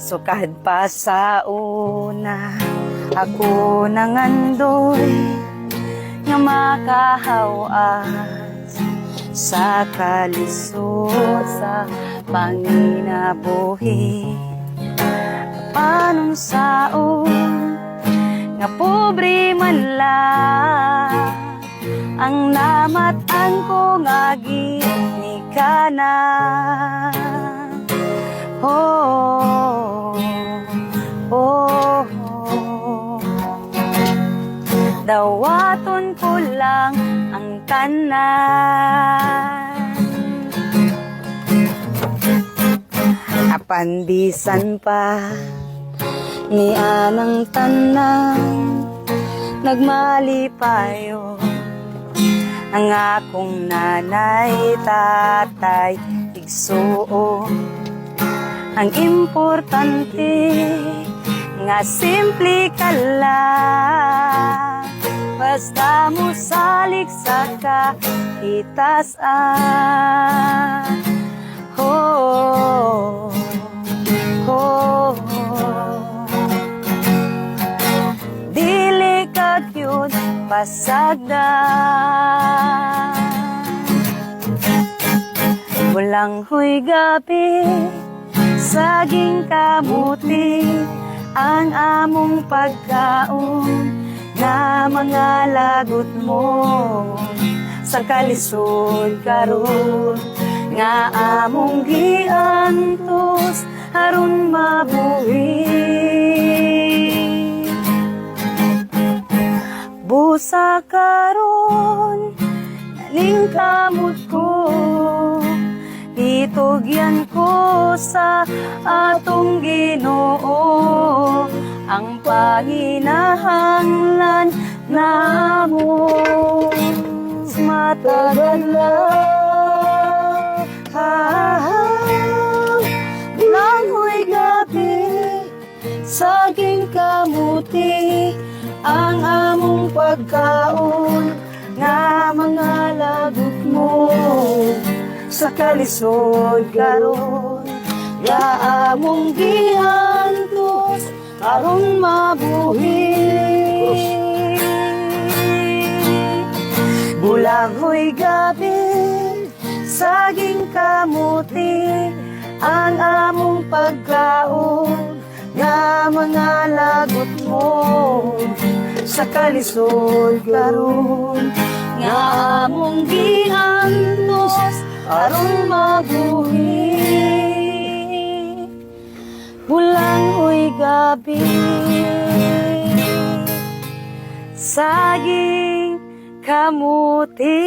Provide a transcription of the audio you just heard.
Sukad pa sa una, ako nangandoy nga makahawas sa kalisod sa panginabuhi. Panong saon nga pobre man lang ang namatan ko nga ginikanan. Oh, oh, oh. Dawaton ko lang ang tanan, apandisan pa ni anang tanan, nagmalipayo ang akong nanay, tatay, igsuo. Ang importante nga simple ka lang, basta mo salig sa kahitasan. Oh, oh, oh. Dili ka yun pasagdan, walang huy gabi saging kamuti ang among pagkaon na mga lagot mo sa kalisod karon nga among giantos aron mabuhi. Busa karon naning kamot ko, itugyan ko sa atong Ginoo ang panginahanglan namo. Matagal na langhoy gabi saging kamuti ang among pagkaon nga mga lagot mo sa kalisod karon nga among gihantos aron mabuhi. Bulanghoy gabi saging kamuti ang among pagkaon nga mga lagot mo sa kalisod karon nga among gihantos aron mabuhi. Bulanghoy gabi saging kamuti.